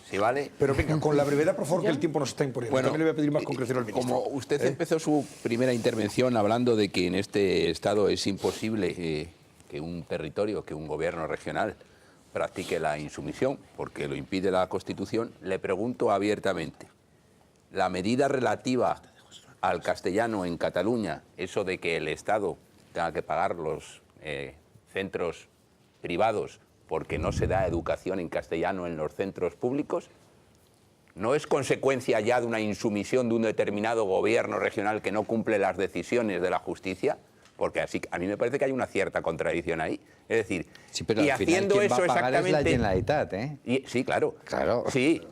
¿Sí vale? Pero venga, con la brevedad, por favor, que el tiempo nos está imponiendo. Bueno, también le voy a pedir más concreción al ministro. Como usted empezó su primera intervención hablando de que en este Estado es imposible que un territorio, que un gobierno regional practique la insumisión, porque lo impide la Constitución, le pregunto abiertamente, la medida relativa al castellano en Cataluña, eso de que el Estado tenga que pagar los centros privados porque no se da educación en castellano en los centros públicos, ¿no es consecuencia ya de una insumisión de un determinado gobierno regional que no cumple las decisiones de la justicia? Porque así, a mí me parece que hay una cierta contradicción ahí. Es decir, sí, pero y al final, haciendo ¿quién eso va a pagar exactamente... es la Generalitat, ¿eh? Sí, claro. Claro. Sí,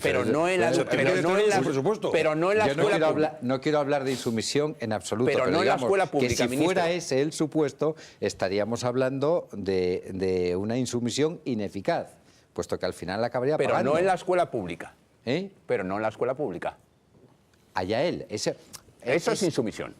pero no en la escuela. No quiero hablar de insumisión en absoluto. Pero no en la escuela pública, que si ministro. fuera ese el supuesto, estaríamos hablando de una insumisión ineficaz, puesto que al final la acabaría pagando. Pero no en la escuela pública. ¿Eh? Pero no en la escuela pública. Allá él. Eso es insumisión.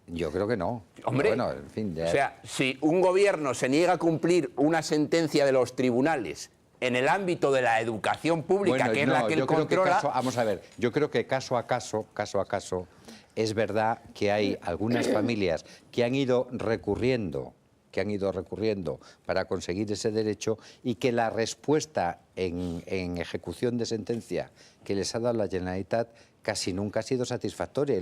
Yo creo que no. Hombre, bueno, en fin, o sea, si un gobierno se niega a cumplir una sentencia de los tribunales en el ámbito de la educación pública, bueno, que es la que él controla... vamos a ver, yo creo que caso a caso, es verdad que hay algunas familias que han ido recurriendo para conseguir ese derecho y que la respuesta en ejecución de sentencia que les ha dado la Generalitat casi nunca ha sido satisfactoria.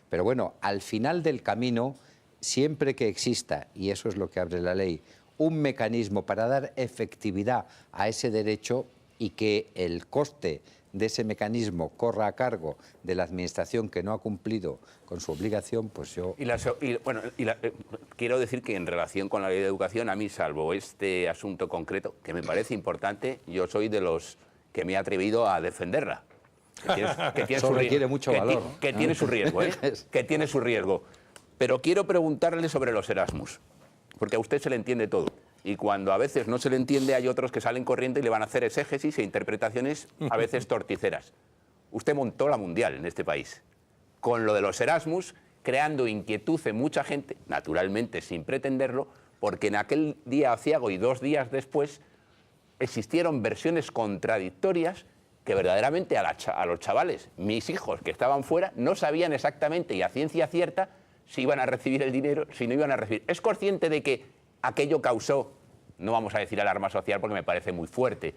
Pero bueno, al final del camino, siempre que exista, y eso es lo que abre la ley, un mecanismo para dar efectividad a ese derecho y que el coste de ese mecanismo corra a cargo de la administración que no ha cumplido con su obligación, pues yo... Quiero decir que en relación con la ley de educación, a mí, salvo este asunto concreto, que me parece importante, yo soy de los que me he atrevido a defenderla. Eso requiere mucho valor. Que tiene su riesgo, ¿eh? Que tiene su riesgo. Pero quiero preguntarle sobre los Erasmus, porque a usted se le entiende todo. Y cuando a veces no se le entiende, hay otros que salen corriendo y le van a hacer exégesis e interpretaciones a veces torticeras. Usted montó la mundial en este país, con lo de los Erasmus, creando inquietud en mucha gente, naturalmente sin pretenderlo, porque en aquel día aciago y 2 días después existieron versiones contradictorias que verdaderamente a los chavales, mis hijos que estaban fuera, no sabían exactamente y a ciencia cierta si iban a recibir el dinero, si no iban a recibir. ¿Es consciente de que aquello causó, no vamos a decir alarma social porque me parece muy fuerte,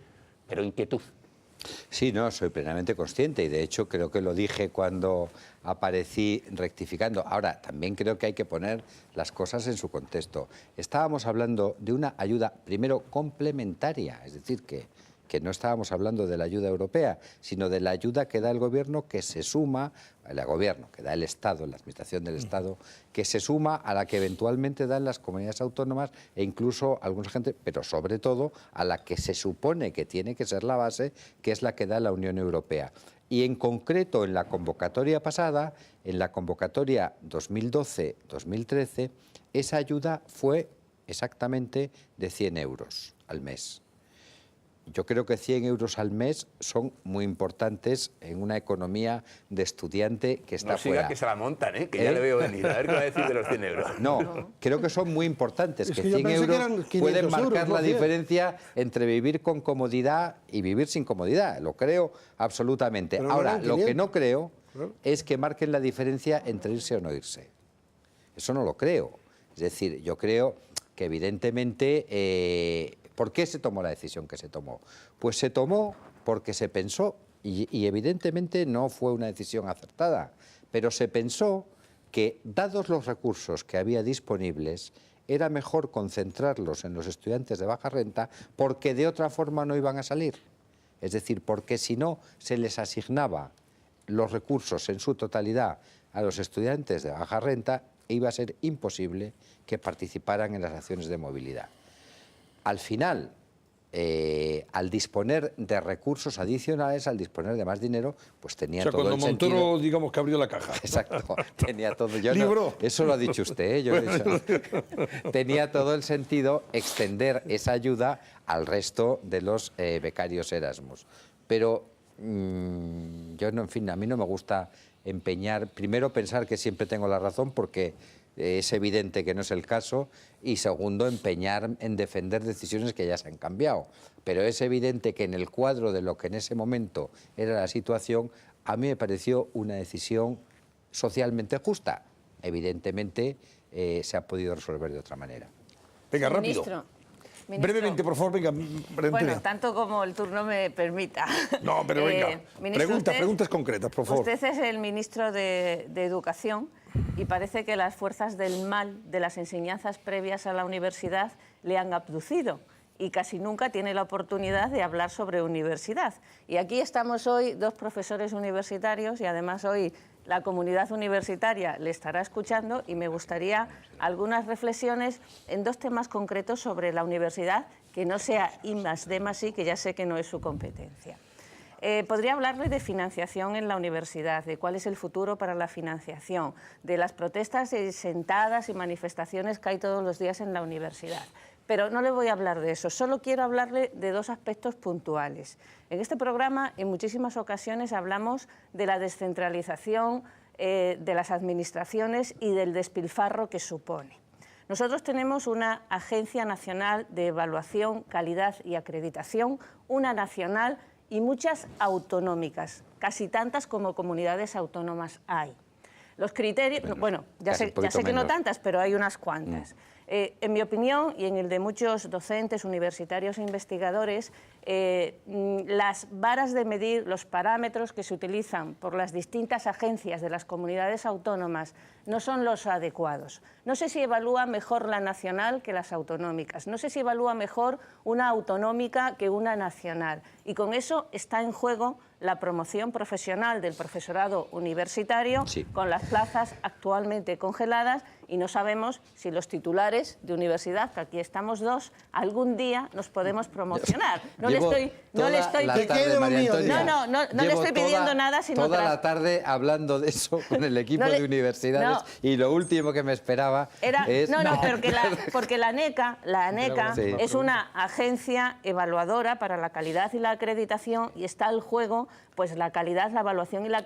pero inquietud? Sí, no, soy plenamente consciente y de hecho creo que lo dije cuando aparecí rectificando. Ahora, también creo que hay que poner las cosas en su contexto. Estábamos hablando de una ayuda, primero, complementaria, es decir, que no estábamos hablando de la ayuda europea, sino de la ayuda que da el gobierno, que se suma, el gobierno, que da el Estado, la administración del Estado, que se suma a la que eventualmente dan las comunidades autónomas e incluso alguna gente, pero sobre todo a la que se supone que tiene que ser la base, que es la que da la Unión Europea. Y en concreto en la convocatoria pasada, en la convocatoria 2012-2013, esa ayuda fue exactamente de 100 euros al mes. Yo creo que 100 euros al mes son muy importantes en una economía de estudiante que está fuera. No siga que se la montan, ¿eh? Que ya le veo venir. A ver qué va a decir de los 100 euros. No, creo que son muy importantes, que 100 euros pueden marcar la diferencia entre vivir con comodidad y vivir sin comodidad. Lo creo absolutamente. Ahora, lo que no creo es que marquen la diferencia entre irse o no irse. Eso no lo creo. Es decir, yo creo que evidentemente... ¿Por qué se tomó la decisión que se tomó? Pues se tomó porque se pensó, y evidentemente no fue una decisión acertada, pero se pensó que, dados los recursos que había disponibles, era mejor concentrarlos en los estudiantes de baja renta porque de otra forma no iban a salir. Es decir, porque si no se les asignaba los recursos en su totalidad a los estudiantes de baja renta, iba a ser imposible que participaran en las acciones de movilidad. Al final, al disponer de recursos adicionales, al disponer de más dinero, pues tenía todo el sentido. Cuando Montoro, digamos que abrió la caja. Exacto, tenía todo. Eso lo ha dicho usted, ¿eh? Yo bueno. Tenía todo el sentido extender esa ayuda al resto de los becarios Erasmus. Pero yo, en fin, a mí no me gusta empeñar, primero pensar que siempre tengo la razón, porque es evidente que no es el caso, y segundo, empeñar en defender decisiones que ya se han cambiado. Pero es evidente que en el cuadro de lo que en ese momento era la situación, a mí me pareció una decisión socialmente justa. Evidentemente se ha podido resolver de otra manera. Venga, rápido. Ministro. Brevemente, por favor, venga. Bueno, tanto como el turno me permita. No, pero venga. Preguntas concretas, por favor. Usted es el ministro de Educación y parece que las fuerzas del mal de las enseñanzas previas a la universidad le han abducido y casi nunca tiene la oportunidad de hablar sobre universidad. Y aquí estamos hoy dos profesores universitarios y además hoy la comunidad universitaria le estará escuchando y me gustaría algunas reflexiones en dos temas concretos sobre la universidad, que no sea I+D+I, que ya sé que no es su competencia. Podría hablarle de financiación en la universidad, de cuál es el futuro para la financiación, de las protestas sentadas y manifestaciones que hay todos los días en la universidad. Pero no le voy a hablar de eso, solo quiero hablarle de dos aspectos puntuales. En este programa, en muchísimas ocasiones, hablamos de la descentralización de las administraciones y del despilfarro que supone. Nosotros tenemos una Agencia Nacional de Evaluación, Calidad y Acreditación, una nacional y muchas autonómicas, casi tantas como comunidades autónomas hay. Los criterios, bueno, ya sé que no tantas, pero hay unas cuantas. En mi opinión, y en el de muchos docentes, universitarios e investigadores, las varas de medir, los parámetros que se utilizan por las distintas agencias de las comunidades autónomas no son los adecuados. No sé si evalúa mejor la nacional que las autonómicas, no sé si evalúa mejor una autonómica que una nacional. Y con eso está en juego la promoción profesional del profesorado universitario, sí, con las plazas actualmente congeladas, y no sabemos si los titulares de universidad, que aquí estamos dos, algún día nos podemos promocionar. No le estoy pidiendo nada, sino toda la tarde hablando de eso con el equipo de universidades, y lo último que me esperaba es... porque la ANECA sí, es una agencia evaluadora para la calidad y la acreditación, y está al juego pues la calidad, la evaluación y la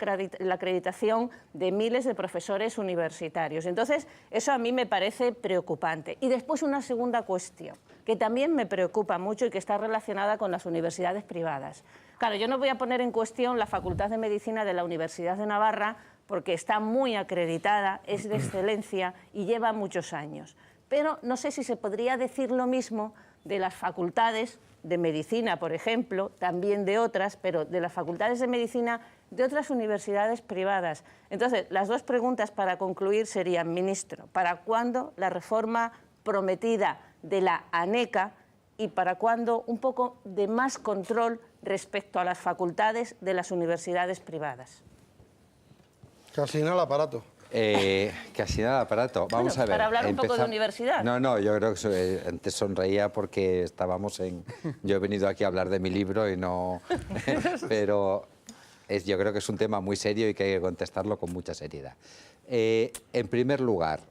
acreditación de miles de profesores universitarios. Entonces, eso a mí me parece preocupante. Y después una segunda cuestión, que también me preocupa mucho y que está relacionada con las universidades privadas. Claro, yo no voy a poner en cuestión la Facultad de Medicina de la Universidad de Navarra, porque está muy acreditada, es de excelencia y lleva muchos años. Pero no sé si se podría decir lo mismo de las facultades de medicina, por ejemplo, también de otras, pero de las facultades de medicina de otras universidades privadas. Entonces, las dos preguntas para concluir serían, ministro, ¿para cuándo la reforma prometida de la ANECA y para cuándo un poco de más control respecto a las facultades de las universidades privadas? Casi nada el aparato. Casi nada aparato. Vamos a ver. Para hablar un poco de universidad. No, yo creo que antes sonreía porque estábamos en... Yo he venido aquí a hablar de mi libro y no... Pero yo creo que es un tema muy serio y que hay que contestarlo con mucha seriedad. En primer lugar,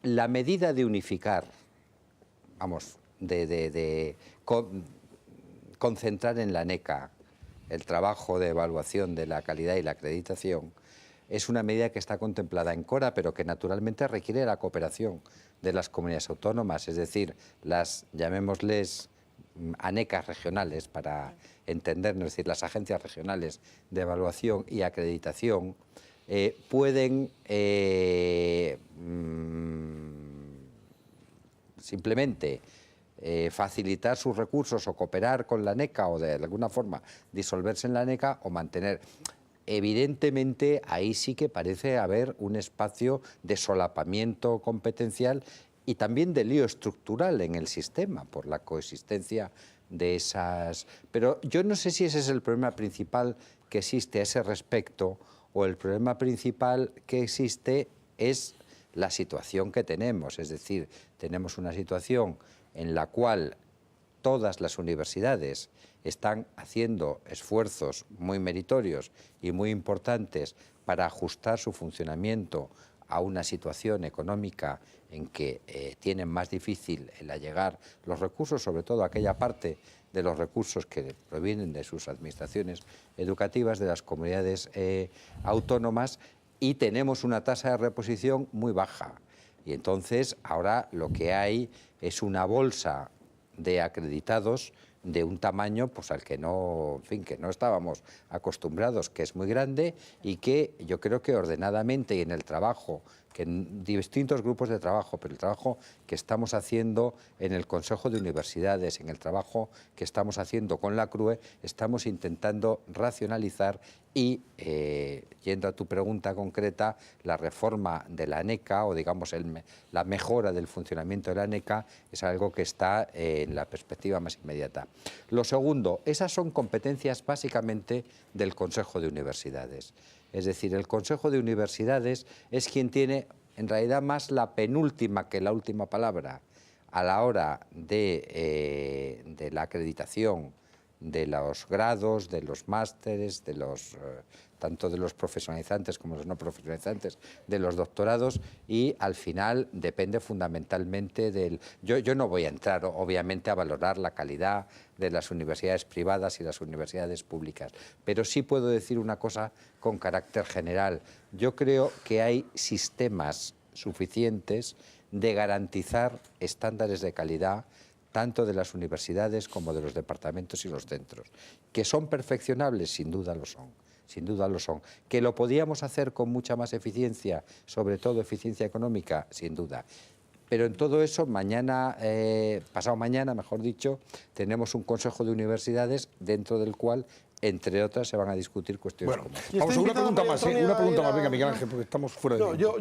la medida de unificar, vamos, concentrar en la ANECA el trabajo de evaluación de la calidad y la acreditación, es una medida que está contemplada en CORA, pero que naturalmente requiere la cooperación de las comunidades autónomas, es decir, las, llamémosles, ANECAs regionales, para entendernos, es decir, las agencias regionales de evaluación y acreditación, pueden simplemente facilitar sus recursos o cooperar con la ANECA o de alguna forma disolverse en la ANECA o mantener... Evidentemente, ahí sí que parece haber un espacio de solapamiento competencial y también de lío estructural en el sistema por la coexistencia de esas... Pero yo no sé si ese es el problema principal que existe a ese respecto, o el problema principal que existe es la situación que tenemos. Es decir, tenemos una situación en la cual todas las universidades están haciendo esfuerzos muy meritorios y muy importantes para ajustar su funcionamiento a una situación económica en que tienen más difícil el allegar los recursos, sobre todo aquella parte de los recursos que provienen de sus administraciones educativas, de las comunidades autónomas, y tenemos una tasa de reposición muy baja. Y entonces ahora lo que hay es una bolsa de acreditados de un tamaño pues al que no, en fin, que no estábamos acostumbrados, que es muy grande y que yo creo que ordenadamente y en el trabajo, que en distintos grupos de trabajo, pero el trabajo que estamos haciendo en el Consejo de Universidades, en el trabajo que estamos haciendo con la CRUE, estamos intentando racionalizar y, yendo a tu pregunta concreta, la reforma de la ANECA o digamos la mejora del funcionamiento de la ANECA es algo que está en la perspectiva más inmediata. Lo segundo, esas son competencias básicamente del Consejo de Universidades. Es decir, el Consejo de Universidades es quien tiene en realidad más la penúltima que la última palabra a la hora de la acreditación de los grados, de los másteres, de los, tanto de los profesionalizantes como los no profesionalizantes, de los doctorados, y al final depende fundamentalmente del... Yo no voy a entrar, obviamente, a valorar la calidad de las universidades privadas y las universidades públicas, pero sí puedo decir una cosa con carácter general. Yo creo que hay sistemas suficientes de garantizar estándares de calidad tanto de las universidades como de los departamentos y los centros. ¿Que son perfeccionables? Sin duda lo son. Sin duda lo son. ¿Que lo podíamos hacer con mucha más eficiencia, sobre todo eficiencia económica? Sin duda. Pero en todo eso, mañana, pasado mañana, mejor dicho, tenemos un Consejo de Universidades dentro del cual, entre otras, se van a discutir cuestiones como esta. Vamos a una pregunta más, venga, Miguel Ángel, porque estamos fuera de tiempo.